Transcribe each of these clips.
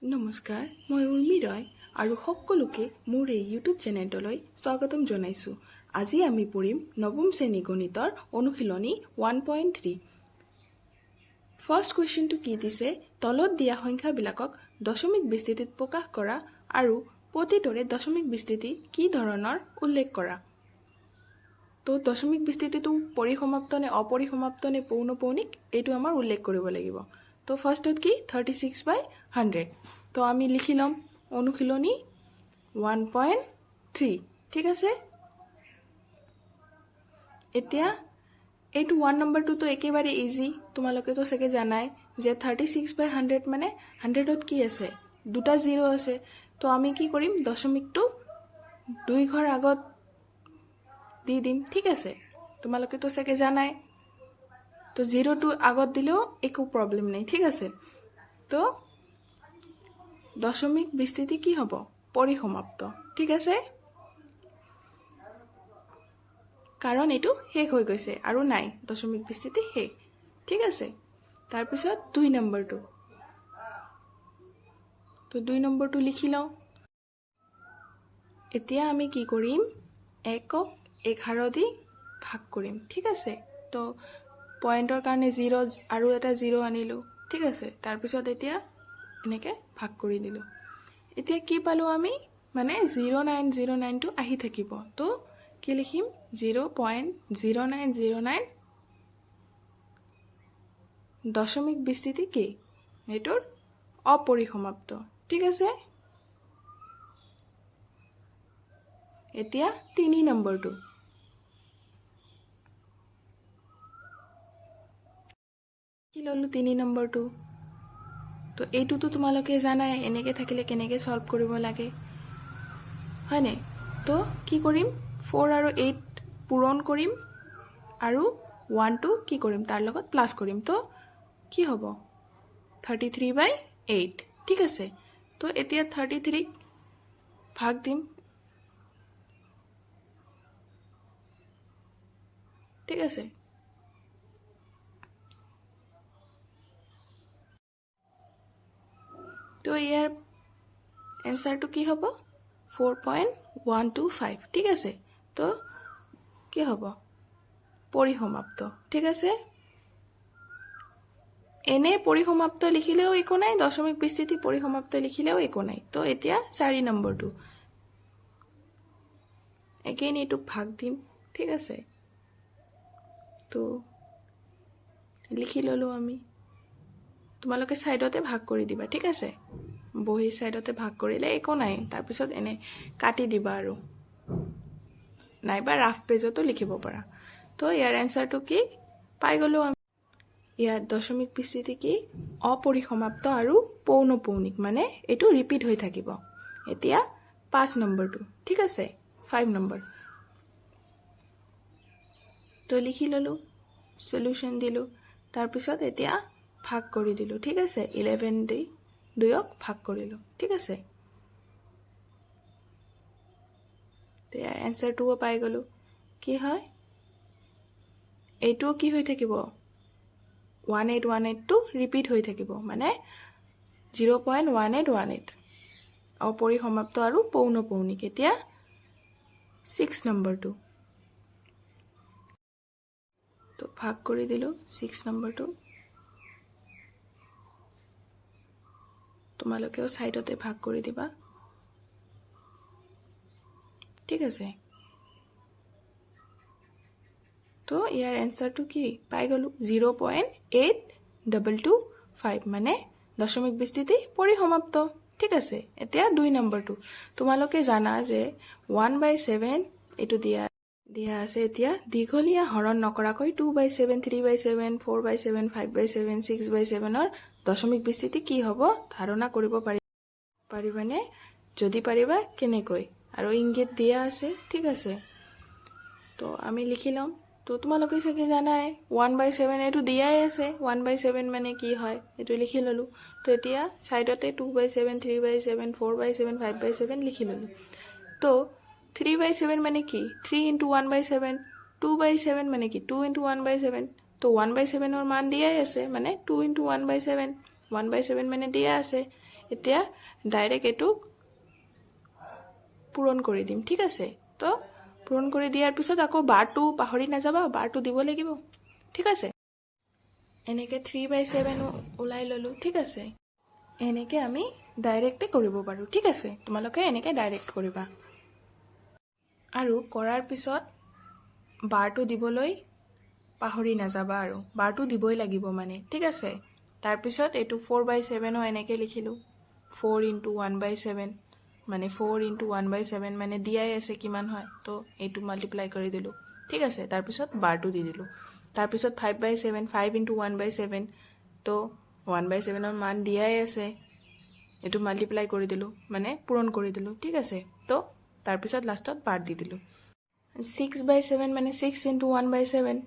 নমস্কাৰ, মই উৰ্মি ৰয় আৰু সকলোকে মোৰ এই ইউটিউব চেনেলটোলৈ স্বাগতম জনাইছোঁ। আজি আমি পঢ়িম নৱম শ্ৰেণী গণিতৰ অনুশীলনী 1.3। ফাৰ্ষ্ট কুৱেশ্যনটো কি দিছে, তলত দিয়া সংখ্যাবিলাকক দশমিক বিস্তৃতিত প্ৰকাশ কৰা আৰু প্ৰতিটোৰে দশমিক বিস্তৃতি কি ধৰণৰ উল্লেখ কৰা। তো দশমিক বিস্তৃতিটো পৰিসমাপ্ত নে অপৰিসমাপ্ত নে পৌনঃপৌনিক এইটো আমাৰ উল্লেখ কৰিব লাগিব। তো ফাৰ্ষ্টত কি 36/100। তো আমি লিখি ল'ম অনুশীলনী 1.3। ঠিক আছে, এতিয়া এইটো 1 নম্বৰটোতো একেবাৰে ইজি, তোমালোকেতো চাগে জানাই যে 36/100 মানে 100ত কি আছে, দুটা 0 আছে। তো আমি কি কৰিম, দশমিকটো 2 ঘৰ আগত দি দিম। ঠিক আছে, তোমালোকেতো চাগে জানাই, তো 0টো আগত দিলেও একো প্ৰব্লেম নাই। ঠিক আছে, তো দশমিক বিস্তৃতি কি হ'ব, পৰিসমাপ্ত। ঠিক আছে, কাৰণ এইটো শেষ হৈ গৈছে আৰু নাই, দশমিক বিস্তৃতি শেষ। ঠিক আছে, তাৰপিছত 2 নম্বৰটো, তো 2 নম্বৰটো লিখি লওঁ। এতিয়া আমি কি কৰিম, 1ক 11 দি ভাগ কৰিম। ঠিক আছে, তো পইণ্টৰ কাৰণে 0 আৰু এটা 0 আনিলোঁ। ঠিক আছে, তাৰপিছত এতিয়া এনেকৈ ভাগ কৰি দিলোঁ। এতিয়া কি পালোঁ আমি, মানে 0909টো আহি থাকিব। তো কি লিখিম, 0.0909 দশমিক বিস্তৃতি কি, এইটোৰ অপৰিসমাপ্ত। ঠিক আছে, এতিয়া 3 নম্বৰটো, কি ল'লোঁ 3 নম্বৰটো। তো এইটোতো তোমালোকে জানাই এনেকৈ থাকিলে কেনেকৈ সলভ কৰিব লাগে, হয়নে। তো কি কৰিম, 4 আৰু 8 পূৰণ কৰিম আৰু 1টো কি কৰিম, তাৰ লগত প্লাছ কৰিম। তো কি হ'ব, 33/8। ঠিক আছে, তো এতিয়া 33ক ভাগ দিম। ঠিক আছে, তো ইয়াৰ এনচাৰটো কি হ'ব, 4.125। ঠিক আছে, তো কি হ'ব, পৰিসমাপ্ত। ঠিক আছে, এনে পৰিসমাপ্ত লিখিলেও একো নাই, দশমিক বিস্তৃতি পৰিসমাপ্ত লিখিলেও একো নাই। তো এতিয়া 4 নম্বৰটো, এগেইন এইটোক ভাগ দিম। ঠিক আছে, তো লিখি ল'লোঁ আমি, তোমালোকে ছাইডতে ভাগ কৰি দিবা। ঠিক আছে, বহি ছাইডতে ভাগ কৰিলে একো নাই, তাৰপিছত এনে কাটি দিবা আৰু নাইবা ৰাফ পেজতো লিখিব পাৰা। তো ইয়াৰ এনচাৰটো কি পাই গ'লোঁ আমি। ইয়াত দশমিক বিস্তৃতি কি, অপৰিসমাপ্ত আৰু পৌনঃপৌনিক, মানে এইটো ৰিপিট হৈ থাকিব। এতিয়া 5 নম্বৰটো, ঠিক আছে, 5 নম্বৰ, তো লিখি ল'লোঁ, সলিউশ্যন দিলোঁ, তাৰপিছত এতিয়া ভাগ কৰি দিলোঁ। ঠিক আছে, 11 দি 2ক ভাগ কৰিলোঁ। ঠিক আছে, তো ইয়াৰ এনচাৰটোও পাই গ'লোঁ। কি হয়, এইটোও কি হৈ থাকিব, 1818টো ৰিপিট হৈ থাকিব, মানে 0.1818 অপৰিসমাপ্ত আৰু পৌনঃপৌনিক। এতিয়া 6 নম্বৰটো, তো ভাগ কৰি দিলোঁ 6 নম্বৰটো, তোমালোকেও ছাইডতে ভাগ কৰি দিবা। ঠিক আছে, তো ইয়াৰ এনচাৰটো কি পাই গ'লোঁ, 0.8225, মানে দশমিক বিস্তৃতি পৰিসমাপ্ত। ঠিক আছে, এতিয়া 2 নম্বৰটো, তোমালোকে জানা যে 1/7 এইটো দিয়া আছে। এতিয়া দীঘলীয়া হৰণ নকৰাকৈ 2/7, 3/7, 4/7, 5/7, 6/7ৰ দশমিক বিস্তৃতি কি হ'ব ধাৰণা কৰিব পাৰিবানে, যদি পাৰিবা কেনেকৈ, আৰু ইংগিত দিয়া আছে। ঠিক আছে, তো আমি লিখি ল'ম। তো তোমালোকে চাগে জানাই 1/7 এইটো দিয়াই আছে, 1/7 মানে কি হয় এইটো লিখি ল'লোঁ। তো এতিয়া ছাইডতে 2/7, 3/7, 4/7, 5/7 লিখি ল'লোঁ। তো 3/7 মানে কি, 3 × 1/7, 2/7 মানে কি 2 × 1/7। তো 1/7ৰ মান দিয়াই আছে, মানে 2 × 1/7, 1/7 মানে দিয়া আছে। এতিয়া ডাইৰেক্ট এইটো পূৰণ কৰি দিম ঠিক আছে তো পূৰণ কৰি দিয়াৰ পিছত আকৌ বাৰটো পাহৰি নাযাবা বাৰটো দিব লাগিব ঠিক আছে এনেকৈ 3/7 ওলাই ল'লোঁ ঠিক আছে এনেকৈ আমি ডাইৰেক্টে কৰিব পাৰোঁ ঠিক আছে তোমালোকে এনেকৈ ডাইৰেক্ট কৰিবা আৰু কৰাৰ পিছত বাৰটো দিবলৈ পাহৰি নাযাবা আৰু বাৰটো দিবই লাগিব মানে ঠিক আছে তাৰপিছত এইটো 4/7 এনেকৈ লিখিলোঁ 4 × 1/7 মানে 4 × 1/7 মানে দিয়াই আছে কিমান হয় তো এইটো মাল্টিপ্লাই কৰি দিলোঁ ঠিক আছে তাৰপিছত বাৰটো দি দিলোঁ তাৰপিছত 5/7 5 × 1/7 তো 1/7 মান দিয়াই আছে এইটো মাল্টিপ্লাই কৰি দিলোঁ মানে পূৰণ কৰি দিলোঁ ঠিক আছে তো তাৰপিছত লাষ্টত বাৰ দি দিলোঁ 6/7 মানে 6 × 1/7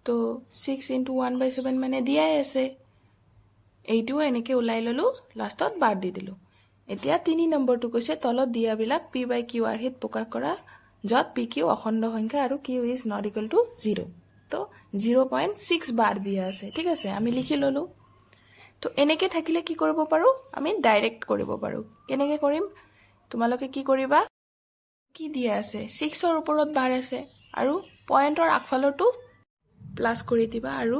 তো 6 × 1/7 মানে দিয়াই আছে এইটোও এনেকৈ ওলাই ল'লোঁ লাষ্টত বাৰ দি দিলোঁ এতিয়া 3 নম্বৰটো কৈছে তলত দিয়াবিলাক p/q আৰ্হিত প্ৰকাশ কৰা য'ত pq অখণ্ড সংখ্যা আৰু q is not equal to 0 তো 0.6 বাৰ দিয়া আছে ঠিক আছে আমি লিখি ল'লোঁ তো এনেকৈ থাকিলে কি কৰিব পাৰোঁ আমি ডাইৰেক্ট কৰিব পাৰোঁ কেনেকৈ কৰিম তোমালোকে কি কৰিবা কি দিয়া আছে 6ৰ ওপৰত বাৰ আছে আৰু পইণ্টৰ আগফালৰটো প্লাছ কৰি দিবা আৰু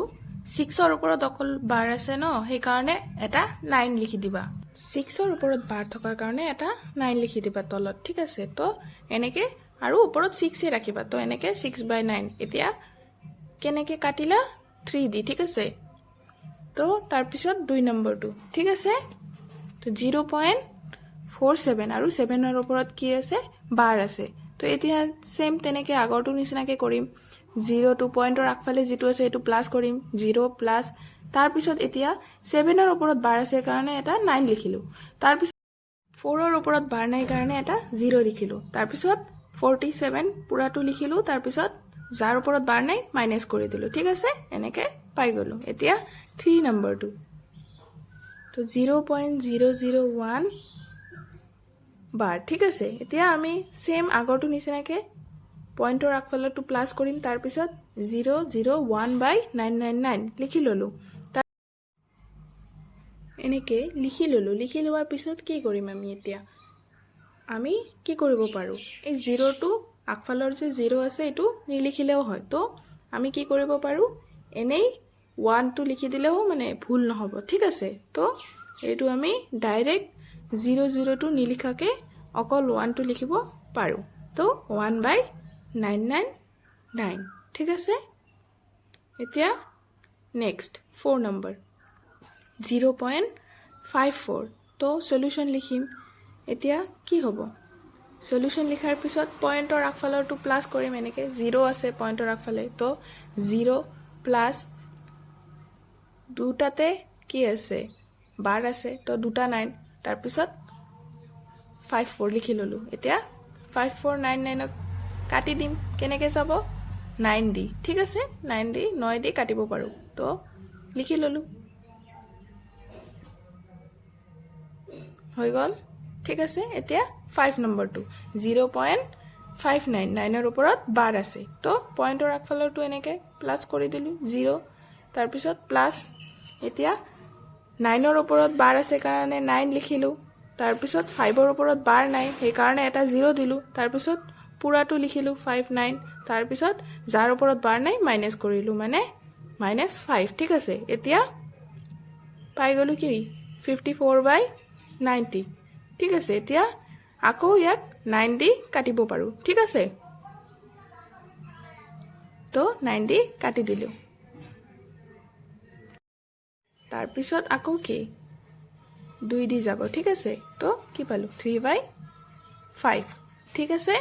6ৰ ওপৰত অকল বাৰ আছে ন সেইকাৰণে এটা 9 লিখি দিবা 6ৰ ওপৰত বাৰ থকাৰ কাৰণে এটা 9 লিখি দিবা তলত ঠিক আছে তো এনেকৈ আৰু ওপৰত 6এ ৰাখিবা তো এনেকৈ 6/9 এতিয়া কেনেকৈ কাটিলা 3 দি ঠিক আছে তো তাৰপিছত 2 নম্বৰটো ঠিক আছে তো 0.47 আৰু 7ৰ ওপৰত কি আছে বাৰ আছে তো এতিয়া সেম তেনেকৈ আগৰটো নিচিনাকৈ কৰিম 0 পইণ্টৰ আগফালে যিটো আছে সেইটো প্লাছ কৰিম 0 প্লাছ তাৰপিছত এতিয়া 7ৰ ওপৰত বাৰ আছে কাৰণে এটা 9 লিখিলোঁ তাৰপিছত 4ৰ ওপৰত বাৰ নাই কাৰণে এটা 0 লিখিলোঁ তাৰপিছত 47 পুৰাটো লিখিলোঁ তাৰপিছত যাৰ ওপৰত বাৰ নাই মাইনাছ কৰি দিলোঁ ঠিক আছে এনেকৈ পাই গ'লোঁ এতিয়া 3 নম্বৰটো তো 0.001 বাৰ ঠিক আছে এতিয়া আমি সেম আগৰটো নিচিনাকৈ পইণ্টৰ আগফালৰটো প্লাছ কৰিম তাৰপিছত 0.001/999 লিখি ল'লোঁ এনেকৈ লিখি ল'লোঁ লিখি লোৱাৰ পিছত কি কৰিম আমি এতিয়া আমি কি কৰিব পাৰোঁ এই 0টো আগফালৰ যে 0 আছে এইটো নিলিখিলেও হয় তো আমি কি কৰিব পাৰোঁ এনেই 1টো লিখি দিলেও মানে ভুল নহ'ব ঠিক আছে তো এইটো আমি ডাইৰেক্ট 0টো নিলিখাকৈ অকল 1টো লিখিব পাৰোঁ তো 1/999 ঠিক আছে এতিয়া নেক্সট 4 নম্বৰ 0.54 তো সলিউশন লিখিম এতিয়া কি হ'ব সলিউশন লিখাৰ পিছত পইণ্টৰ আগফালৰটো প্লাছ কৰিম এনেকৈ 0 আছে পইণ্টৰ আগফালে তো 0 প্লাছ দুটাতে কি আছে বাৰ আছে তো দুটা 9 তাৰপিছত 54 লিখি ল'লোঁ এতিয়া 5499ক কাটি দিম কেনেকৈ যাব 9 দি ঠিক আছে 9 দি 9 দি কাটিব পাৰোঁ তো লিখি ল'লোঁ হৈ গ'ল ঠিক আছে এতিয়া 5 নম্বৰটো 0.599ৰ ওপৰত বাৰ আছে তো পইণ্টৰ আগফালৰটো এনেকৈ প্লাছ কৰি দিলোঁ 0 তাৰপিছত প্লাছ এতিয়া 9ৰ ওপৰত বাৰ আছে কাৰণে 9 লিখিলোঁ তাৰপিছত 5ৰ ওপৰত বাৰ নাই সেইকাৰণে এটা 0 দিলোঁ তাৰপিছত পুৰাটো লিখিলোঁ 59 তাৰপিছত যাৰ ওপৰত বাৰ নাই মাইনাছ কৰিলোঁ মানে -5 ঠিক আছে এতিয়া পাই গ'লোঁ কি 54/90 ঠিক আছে এতিয়া আকৌ ইয়াক 9 দি কাটিব পাৰোঁ ঠিক আছে তো 9 দি কাটি দিলোঁ তাৰপিছত আকৌ কি 2 দি যাব ঠিক আছে তো কি পালোঁ 3/5 ঠিক আছে